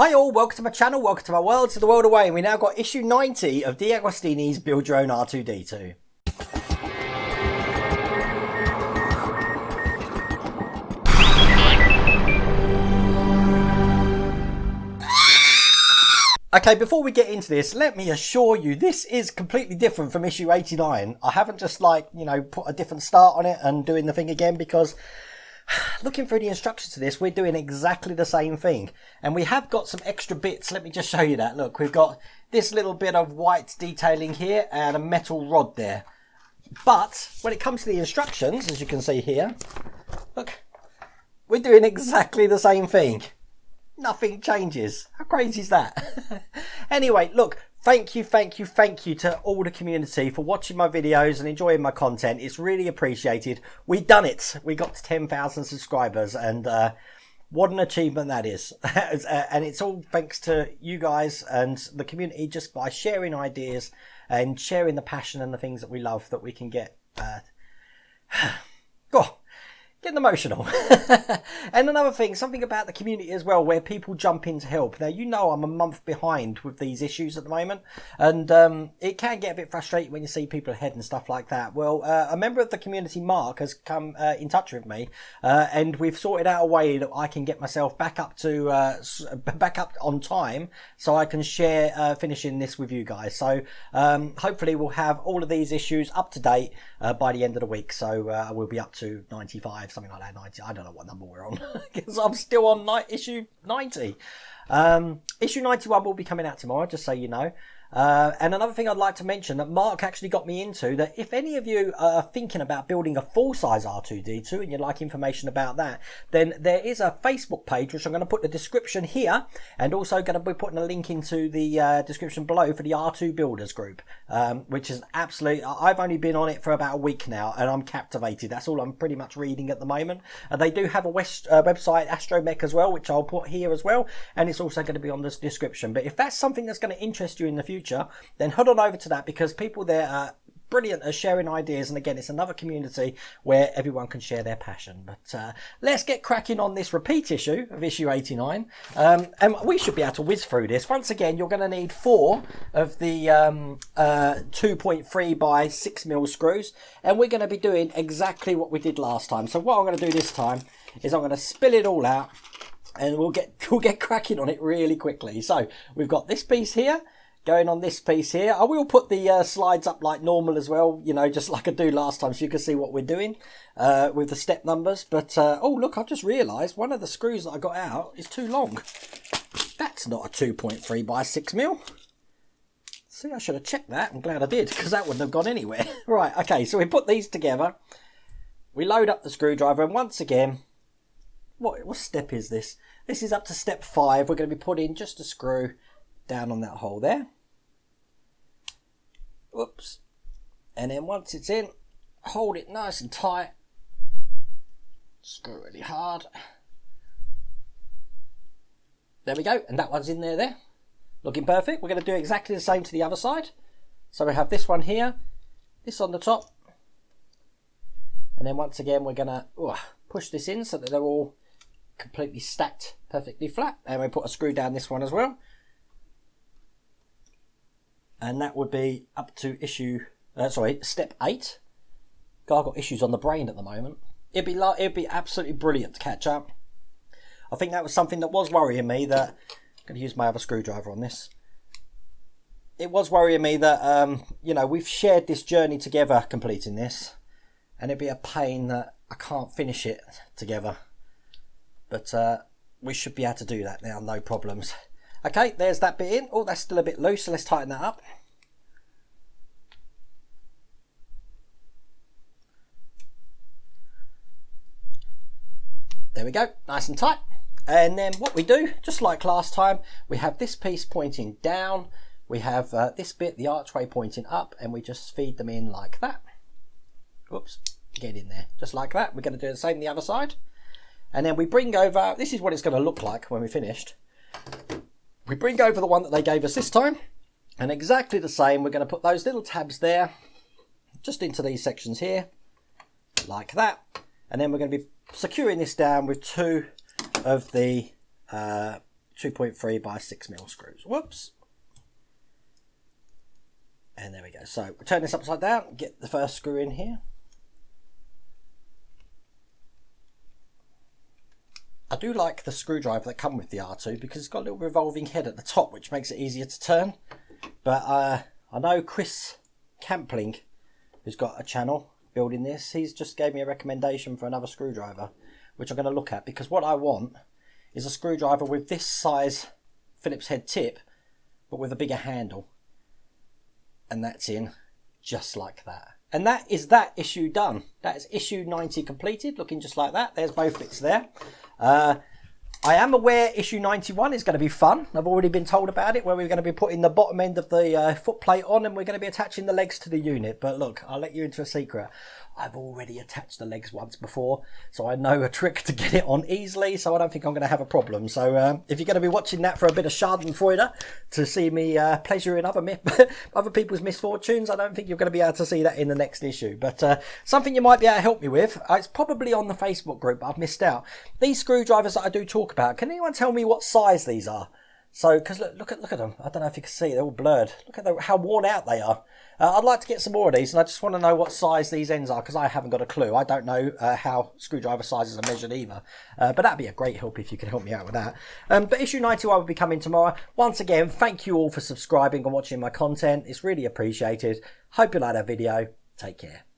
Hi all, welcome to my channel, welcome to my world, to the world away, and we now got issue 90 of D'Agostini's Build Your Own R2-D2. Okay, before we get into this, let me assure you, this is completely different from issue 89. I haven't just put a different start on it and doing the thing again, because looking through the instructions to this, we're doing exactly the same thing. And we have got some extra bits. Let me just show you that. Look, we've got this little bit of white detailing here and a metal rod there. But when it comes to the instructions, as you can see here, look, we're doing exactly the same thing. Nothing changes. How crazy is that? Anyway, look, thank you to all the community for watching my videos and enjoying my content. It's really appreciated. We've done it. We got to 10,000 subscribers, and what an achievement that is. And it's all thanks to you guys and the community, just by sharing ideas and sharing the passion and the things that we love, that we can get getting emotional. And another thing, something about the community as well, where people jump in to help. Now, you know, I'm a month behind with these issues at the moment, and it can get a bit frustrating when you see people ahead and stuff like that. Well, a member of the community, Mark, has come in touch with me, and we've sorted out a way that I can get myself back up on time, so I can share finishing this with you guys. So hopefully we'll have all of these issues up to date by the end of the week. So we'll be up to 95, something like that. 90, I don't know what number we're on, because I'm still on issue 90. Issue 91 will be coming out tomorrow, just so you know. And another thing I'd like to mention that Mark actually got me into, that if any of you are thinking about building a full-size R2-D2 and you'd like information about that, then there is a Facebook page which I'm going to put in the description here, and also going to be putting a link into the description below for the R2 Builders group, which is absolute. I've only been on it for about a week now, and I'm captivated. That's all I'm pretty much reading at the moment. They do have a website, Astromech, as well, which I'll put here as well, and it's also going to be on this description. But if that's something that's going to interest you in the future, then head on over to that, because people there are brilliant at sharing ideas, and again, it's another community where everyone can share their passion. But let's get cracking on this repeat issue of issue 89, and we should be able to whiz through this. Once again, you're going to need 4 of the 2.3 by 6mm screws, and we're going to be doing exactly what we did last time. So what I'm going to do this time is I'm going to spill it all out, and we'll get cracking on it really quickly. So we've got this piece here going on this piece here. I will put the slides up like normal as well, you know, just like I do last time, so you can see what we're doing with the step numbers. But oh look, I've just realised one of the screws that I got out is too long. That's not a 2.3 by 6mm. See, I should have checked that. I'm glad I did, because that wouldn't have gone anywhere. Right, okay, so we put these together, we load up the screwdriver, and once again, what step is this? This is up to step 5. We're going to be putting just a screw down on that hole there. Whoops. And then once it's in, hold it nice and tight. Screw really hard. There we go. And that one's in there. Looking perfect. We're going to do exactly the same to the other side. So we have this one here, this on the top. And then once again, we're going to push this in so that they're all completely stacked perfectly flat. And we put a screw down this one as well. And that would be up to step 8. God, I've got issues on the brain at the moment. It'd be absolutely brilliant to catch up. I think that was something that was worrying me, that I'm going to use my other screwdriver on this. It was worrying me that you know, we've shared this journey together completing this, and it'd be a pain that I can't finish it together. But we should be able to do that now, no problems. Okay, there's that bit in. Oh, that's still a bit loose, so let's tighten that up. There we go, nice and tight. And then what we do, just like last time, we have this piece pointing down. We have this bit, the archway, pointing up, and we just feed them in like that. Whoops, get in there, just like that. We're going to do the same the other side. And then we bring over, this is what it's going to look like when we're finished. We bring over the one that they gave us this time, and exactly the same, we're going to put those little tabs there, just into these sections here, like that. And then we're going to be securing this down with 2 of the 2.3 by 6mm screws. Whoops. And there we go. So we'll turn this upside down, get the first screw in here. I do like the screwdriver that come with the R2 because it's got a little revolving head at the top, which makes it easier to turn. But I know Chris Campling, who's got a channel building this, he's just gave me a recommendation for another screwdriver, which I'm going to look at, because what I want is a screwdriver with this size Phillips head tip, but with a bigger handle. And that's in just like that. And that is that issue done. That is issue 90 completed, looking just like that. There's both bits there. I am aware issue 91 is going to be fun. I've already been told about it, where we're going to be putting the bottom end of the foot plate on, and we're going to be attaching the legs to the unit. But look, I'll let you into a secret. I've already attached the legs once before, so I know a trick to get it on easily, so I don't think I'm going to have a problem. So if you're going to be watching that for a bit of schadenfreude, to see me pleasuring other people's misfortunes, I don't think you're going to be able to see that in the next issue. But something you might be able to help me with, it's probably on the Facebook group, but I've missed out. These screwdrivers that I do talk about, can anyone tell me what size these are? So, because look at them. I don't know if you can see, they're all blurred. Look at how worn out they are. I'd like to get some more of these, and I just want to know what size these ends are, because I haven't got a clue. I don't know how screwdriver sizes are measured either. But that'd be a great help if you can help me out with that. But issue 91 will be coming tomorrow. Once again, thank you all for subscribing and watching my content. It's really appreciated. Hope you like that video. Take care.